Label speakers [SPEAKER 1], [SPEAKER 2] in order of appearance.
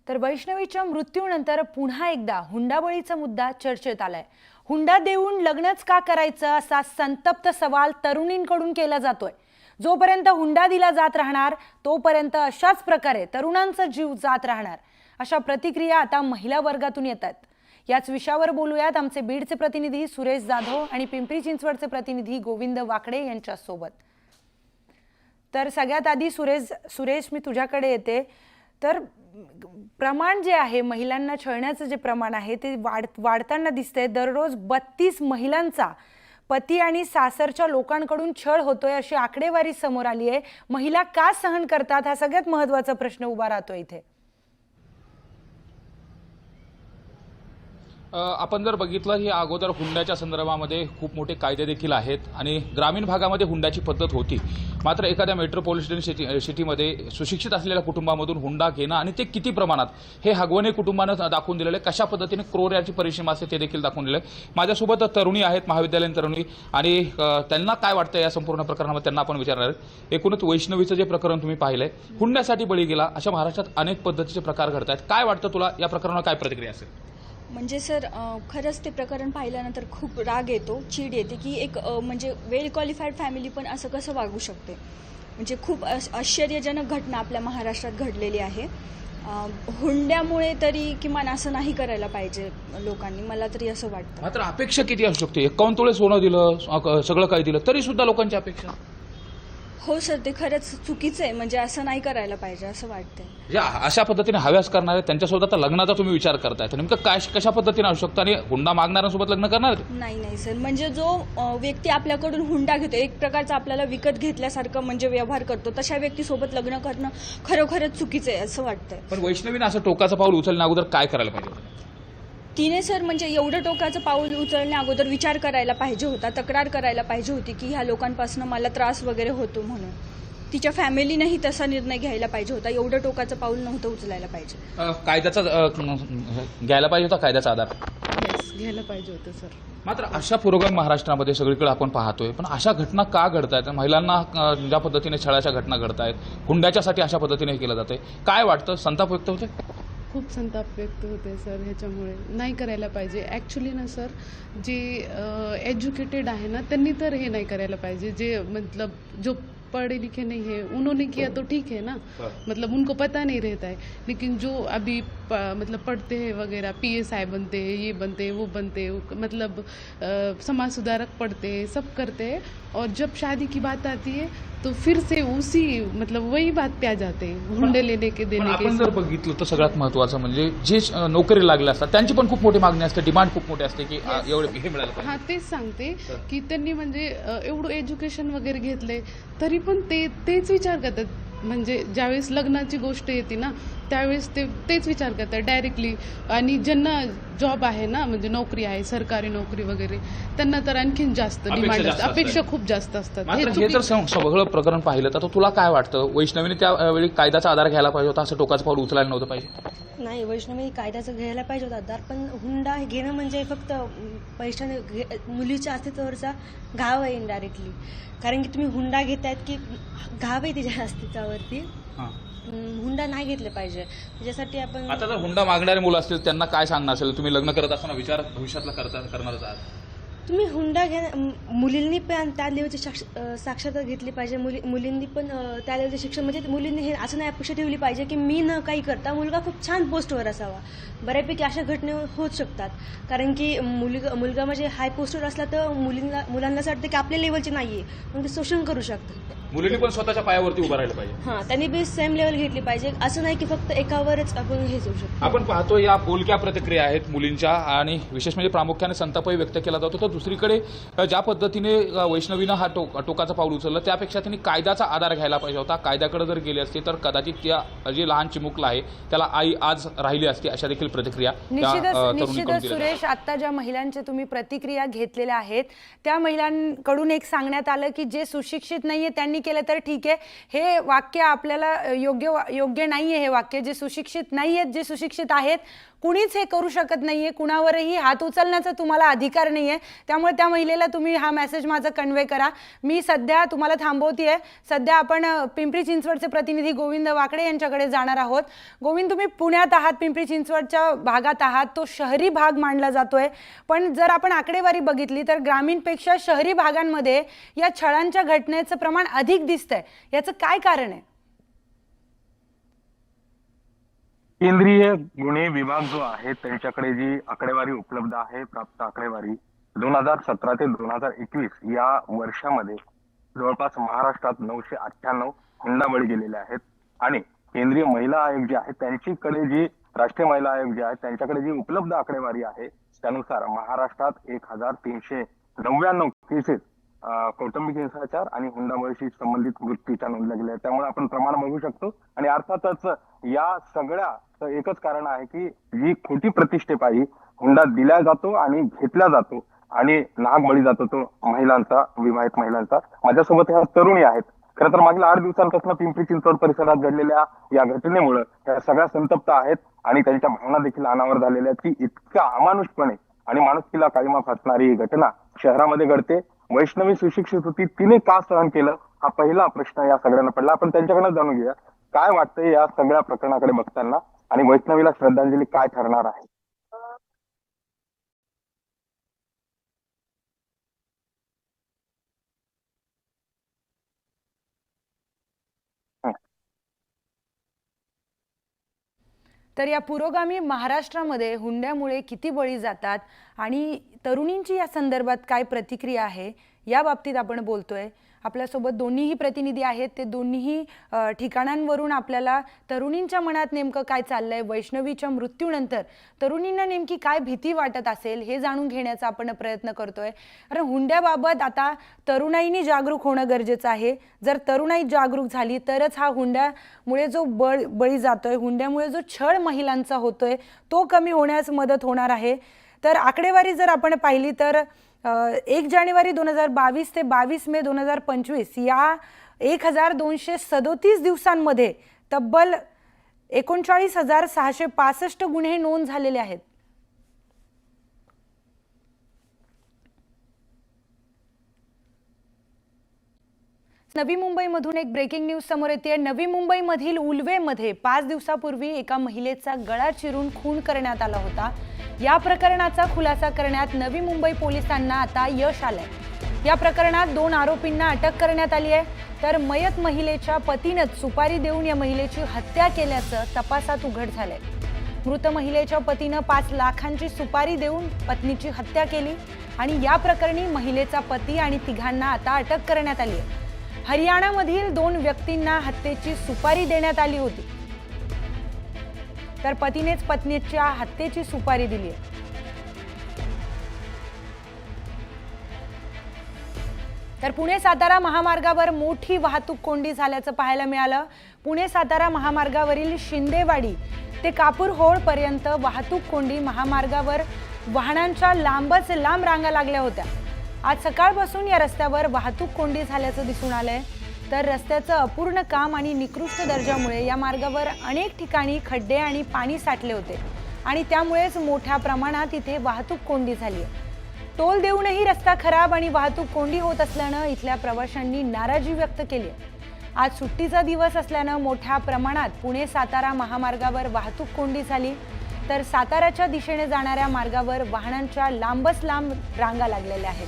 [SPEAKER 1] तर वैष्णवीच्या मृत्यूनंतर पुन्हा एकदा हुंडाबळीचा मुद्दा चर्चेत आलाय। हुंडा देऊन लग्नच का करायचं असा संतप्त सवाल तरुणींकडून केला जातोय। जोपर्यंत हुंडा दिला जात राहणार तोपर्यंत अशाच प्रकारे तरुणांचा जीव जात राहणार, अशा प्रतिक्रिया आता महिला वर्गातून येतात। याच विषयावर बोलूयात आमचे बीडचे प्रतिनिधी सुरेश जाधव आणि पिंपरी चिंचवडचे प्रतिनिधी गोविंद वाकडे यांच्यासोबत। तर सगळ्यात आधी सुरेश मी तुझ्याकडे येते। तर प्रमाण जे आहे महिलांना छळण्याचं जे प्रमाण आहे ते वाढताना दिसतंय। दररोज 32 महिलांचा पती आणि सासरच्या लोकांकडून छळ होतोय अशी आकडेवारी समोर आली आहे। महिला का सहन करतात हा सगळ्यात महत्त्वाचा प्रश्न उभा राहतो इथे।
[SPEAKER 2] आपण जर बघितलं ही अगोदर हुंड्याच्या संदर्भामध्ये खूप मोठे कायदे देखील आहेत आणि ग्रामीण भागामध्ये हुंड्याची पद्धत होती। मात्र एखाद्या मेट्रोपॉलिटन सिटीमध्ये सुशिक्षित असलेल्या कुटुंबामधून हुंडा घेणं आणि ते किती प्रमाणात हे हगवणे कुटुंबानं दाखवून दिलेलं आहे। कशा पद्धतीने क्रूर याची परिसीमा असते ते देखील दाखवून दिलं आहे। माझ्यासोबत तरुणी आहेत, महाविद्यालयीन तरुणी, आणि त्यांना काय वाटतं या संपूर्ण प्रकरणामध्ये त्यांना आपण विचारणार आहे। एकूणच वैष्णवीचं जे प्रकरण तुम्ही पाहिलंय, हुंड्यासाठी बळी गेला, अशा महाराष्ट्रात अनेक पद्धतीचे प्रकार घडत आहेत। काय वाटतं तुला, या प्रकरणावर काय प्रतिक्रिया असेल?
[SPEAKER 3] म्हणजे सर, खरंच ते प्रकरण पाहिल्यानंतर खूप राग येतो, चीड येते की एक म्हणजे वेल क्वालिफाईड फॅमिली पण असं कसं वागू शकते। म्हणजे खूप आश्चर्यजनक घटना आपल्या महाराष्ट्रात घडलेली आहे। हुंड्यामुळे तरी किमान असं नाही करायला पाहिजे लोकांनी, मला तरी असं वाटतं।
[SPEAKER 2] मात्र अपेक्षा किती असू शकते? 51 तोळे सोनं दिलं, सगळं काही दिलं, तरी सुद्धा लोकांची अपेक्षा।
[SPEAKER 3] हो सर, ते खरंच चुकीचं आहे। म्हणजे असं नाही करायला पाहिजे असं वाटतंय।
[SPEAKER 2] या अशा पद्धतीने हव्यास करणारे त्यांच्यासोबत आता लग्नाचा तुम्ही विचार करताय, तर नेमकं काय कशा पद्धतीने असू शकतं आणि हुंडा मागणाऱ्यांसोबत लग्न करणार?
[SPEAKER 3] नाही सर, म्हणजे जो व्यक्ती आपल्याकडून हुंडा घेतो, एक प्रकारचा आपल्याला विकत घेतल्यासारखं म्हणजे व्यवहार करतो, तशा व्यक्तीसोबत लग्न करणं खरोखरच चुकीचं आहे असं वाटतंय।
[SPEAKER 2] पण वैष्णवीने असं टोकाचं पाऊल उचलण्या अगोदर काय करायला पाहिजे?
[SPEAKER 3] तिने सर म्हणजे एवढं टोकाचं पाऊल उचलण्या अगोदर विचार करायला पाहिजे होता, तक्रार करायला पाहिजे होती की ह्या लोकांपासून मला त्रास वगैरे होतो म्हणून। तिच्या फॅमिलीनेही तसा निर्णय घ्यायला पाहिजे होता, एवढं टोकाचं पाऊल नव्हतं उचलायला पाहिजे।
[SPEAKER 2] कायद्याचा घ्यायला पाहिजे होता, कायद्याचा आधार
[SPEAKER 3] घ्यायला पाहिजे होतं सर।
[SPEAKER 2] मात्र अशा पुरोगामी महाराष्ट्रामध्ये सगळीकडे आपण पाहतोय, पण अशा घटना का घडतायत? महिलांना ज्या पद्धतीने छळाच्या घटना घडतायत, हुंड्याच्यासाठी अशा पद्धतीने केलं जातंय, काय वाटतं? संताप व्यक्त होते?
[SPEAKER 4] खूप संताप व्यक्त होते सर। ह्याच्यामुळे नाही करायला पाहिजे ॲक्च्युली ना सर। जे एज्युकेटेड आहे ना त्यांनी तर हे नाही करायला पाहिजे। जे मतलब जो पढ़े लिखे नहीं है उन्होंने किया तो ठीक है ना, मतलब उनको पता नहीं रहता है। लेकिन जो अभी मतलब पढ़ते हैं वगैरह, PSI बनते हैं, ये बनते हैं, वो बनते हैं, मतलब समाज सुधारक पढ़ते हैं, सब करते हैं, और जब शादी की बात आती है तो फिर से उसी मतलब वही बात पे आ जाते हैं, हुंडे लेने के देने के।
[SPEAKER 2] आपण जर बघितलं तर सगळ्यात महत्त्वाचं म्हणजे जे नोकरी लागले असतात त्यांची पण खूप मोठी मागणी असते, डिमांड खूप मोठी असते की एवढे हे मिळालं पाहिजे।
[SPEAKER 4] हां, तेच सांगते की त्यांनी म्हणजे एवढं एज्युकेशन वगैरे घेतलंय तरी पण तेच विचार करतात। म्हणजे ज्यावेळेस लग्नाची गोष्ट येते ना त्यावेळेस तेच विचार करतात डायरेक्टली। आणि ज्यांना जॉब आहे ना, म्हणजे नोकरी आहे, सरकारी नोकरी वगैरे, त्यांना तर आणखीन जास्त डिमांड असते, अपेक्षा खूप जास्त असतात।
[SPEAKER 2] हे जर सगळं प्रकरण पाहिलं तर तुला काय वाटतं, वैष्णवीने त्यावेळी कायद्याचा आधार घ्यायला पाहिजे होता, असं टोकाचं पाऊल उचलायला नव्हतं पाहिजे?
[SPEAKER 5] नाही, वैष्णवी कायद्याचं घ्यायला पाहिजे होता आधार, पण हुंडा घेणं म्हणजे फक्त पैशाने मुलीच्या अस्तित्वावरचा घाव आहे इनडायरेक्टली। कारण की तुम्ही हुंडा घेतायत की घाव आहे तिच्या अस्तित्वावरती। हुंडा नाही घेतले पाहिजे त्याच्यासाठी आपण।
[SPEAKER 2] आता जर हुंडा मागणारे मुलं असतील त्यांना काय सांगणार असेल? तुम्ही लग्न करत असताना विचार भविष्यातला करणारच आहात,
[SPEAKER 5] तुम्ही हुंडा मुलींनी पण त्या लेवलची साक्षरता घेतली पाहिजे। मुलींनी पण त्या लेवलचे शिक्षण, म्हणजे मुलींनी हे असं नाही अपेक्षा ठेवली पाहिजे की मी न काही करता मुलगा खूप छान पोस्टवर असावा। बऱ्यापैकी अशा घटना होत शकतात, कारण की मुलगा म्हणजे हाय पोस्टवर असला तर मुलांना असं वाटतं की आपल्या लेवलचे नाहीये, मग ते शोषण करू शकतात।
[SPEAKER 2] मुलींनी पण स्वतःच्या पायावरती उभं राहिलं पाहिजे।
[SPEAKER 5] हां, त्यांनी बी सेम लेवल घेतली पाहिजे, असं नाही की फक्त एकावरच आपण हे जाऊ शकतो।
[SPEAKER 2] आपण पाहतो या बोलक्या प्रतिक्रिया आहेत मुलींच्या, आणि विशेष म्हणजे प्रामुख्याने संतापही व्यक्त केला जातो। तर दुसरीकडे ज्या पद्धतीने वैष्णवीनं हा टोकाचं पाऊल उचललं त्यापेक्षा त्यांनी कायद्याचा आधार घ्यायला पाहिजे होता। कायद्याकडे जर गेली असती तर कदाचित त्या जे लहान चिमुकलं आहे त्याला आई आज राहिली असती, अशा देखील प्रतिक्रिया
[SPEAKER 1] निश्चितच सुरेश, आता ज्या महिलांच्या तुम्ही प्रतिक्रिया घेतलेल्या आहेत त्या महिलांकडून एक सांगण्यात आलं की जे सुशिक्षित नाहीये त्यांनी केलं तर ठीक आहे। हे वाक्य आपल्याला योग्य नाहीये। हे वाक्य, जे सुशिक्षित नाहीयेत, जे सुशिक्षित आहेत, कुणीच हे करू शकत नाहीये, कुणावरही हात उचलण्याचा तुम्हाला अधिकार नाहीये। त्यामुळे त्या महिलेला तुम्ही हा मेसेज माझा कन्वे करा. मी सध्या तुम्हाला थांबवतीये. सध्या आपण पिंपरी चिंचवडचे प्रतिनिधी गोविंद वाकडे यांच्याकडे जाणार आहोत. गोविंद, तुम्ही पुण्यात आहात, पिंपरी चिंचवडच्या भागात आहात, तो शहरी भाग मानला जातोय, पण जर आपण आकडेवारी बघितली तर ग्रामीणपेक्षा शहरी भागांमध्ये या छळांच्या घटनेचं प्रमाण अधिक दिसतंय. याचं काय कारण आहे?
[SPEAKER 6] केंद्रीय गुन्हे विभाग जो आहे त्यांच्याकडे जी आकडेवारी उपलब्ध आहे, प्राप्त आकडेवारी 2017 ते 2021 या वर्षामध्ये जवळपास महाराष्ट्रात 998 हुंडाबळी गेलेले आहेत. आणि केंद्रीय महिला आयोग जे आहे त्यांच्याकडे जी राष्ट्रीय महिला आयोग जे आहे त्यांच्याकडे जी उपलब्ध आकडेवारी आहे त्यानुसार महाराष्ट्रात 1399 केसेस कौटुंबिक हिंसाचार आणि हुंडाबळीशी संबंधित मृत्यूच्या नोंदल्या गेल्या. त्यामुळे आपण प्रमाण बघू शकतो. आणि अर्थातच या सगळ्या एकच कारण आहे की जी खोटी प्रतिष्ठेपायी हुंडा दिला जातो आणि घेतला जातो आणि नाग बळी जातो तो महिलांचा, विवाहित महिलांचा. माझ्यासोबत ह्या तरुणी आहेत. खरं तर मागील 8 दिवसांपासून पिंपरी चिंचवड परिसरात घडलेल्या या घटनेमुळे ह्या सगळ्या संतप्त आहेत आणि त्यांच्या भावना देखील अनावर झालेल्या आहेत की इतका अमानुषपणे आणि माणुसकीला काळीमा फासणारी ही घटना शहरामध्ये घडते. वैष्णवी सुशिक्षित होती, तिने का सहन केलं, हा पहिला प्रश्न या सगळ्यांना पडला. आपण त्यांच्याकडे जाणून घेऊया काय वाटतंय या सगळ्या प्रकरणाकडे बघताना आणि वैष्णवीला श्रद्धांजली काय ठरणार आहे.
[SPEAKER 1] तर या पुरोगामी महाराष्ट्रामध्ये हुंड्यामुळे किती बळी जातात आणि तरुणींची या संदर्भात काय प्रतिक्रिया आहे या बाबतीत आपण बोलतोय. आपल्यासोबत दोन्हीही प्रतिनिधी आहेत. ते दोन्हीही ठिकाणांवरून आपल्याला तरुणींच्या मनात नेमकं काय चाललंय, वैष्णवीच्या मृत्यूनंतर तरुणींना नेमकी काय भीती वाटत असेल हे जाणून घेण्याचा आपण प्रयत्न करतोय. कारण हुंड्याबाबत आता तरुणाईनी जागरूक होणं गरजेचं आहे. जर तरुणाई जागरूक झाली तरच हा हुंड्यामुळे जो बळी जातोय, हुंड्यामुळे जो छळ महिलांचा होतोय तो कमी होण्यास मदत होणार आहे. तर आकडेवारी जर आपण पाहिली तर 1 जानेवारी 2022 ते 22 मे 2025 या 1237 दिवसांमध्ये तब्बल 39,665 गुन्हे नोंद झालेले आहेत. नवी मुंबईमधून एक ब्रेकिंग न्यूज समोर येते. नवी मुंबईमधील उल्वेमध्ये 5 दिवसापूर्वी एका महिलेचा गळा चिरून खून करण्यात आला होता. या प्रकरणाचा खुलासा करण्यात नवी मुंबई पोलिसांना आता यश आलंय. या प्रकरणात 2 आरोपींना अटक करण्यात आली आहे. तर मयत महिलेच्या पतीनंच सुपारी देऊन या महिलेची हत्या केल्याचं तपासात उघड झालंय. मृत महिलेच्या पतीनं 5 लाखांची सुपारी देऊन पत्नीची हत्या केली आणि या प्रकरणी महिलेचा पती आणि तिघांना आता अटक करण्यात आली आहे. हरियाणामधील 2 व्यक्तींना हत्येची सुपारी देण्यात आली होती. तर पतीनेच पत्नीच्या हत्येची सुपारी दिली आहे. तर पुणे सातारा महामार्गावर मोठी वाहतूक कोंडी झाल्याचं पाहायला मिळालं. पुणे सातारा महामार्गावरील शिंदेवाडी ते कापूरहोळ पर्यंत वाहतूक कोंडी, महामार्गावर वाहनांच्या लांबच लांब रांगा लागल्या होत्या. आज सकाळपासून या रस्त्यावर वाहतूक कोंडी झाल्याचं दिसून आलंय. तर रस्त्याचं अपूर्ण काम आणि निकृष्ट दर्जामुळे या मार्गावर अनेक ठिकाणी खड्डे आणि पाणी साठले होते आणि त्यामुळेच मोठ्या प्रमाणात इथे वाहतूक कोंडी झाली आहे. टोल देऊनही रस्ता खराब आणि वाहतूक कोंडी होत असल्यानं इथल्या प्रवाशांनी नाराजी व्यक्त केली आहे. आज सुट्टीचा दिवस असल्यानं मोठ्या प्रमाणात पुणे सातारा महामार्गावर वाहतूक कोंडी झाली. तर साताऱ्याच्या दिशेने जाणाऱ्या मार्गावर वाहनांच्या लांबच लांब रांगा लागलेल्या आहेत.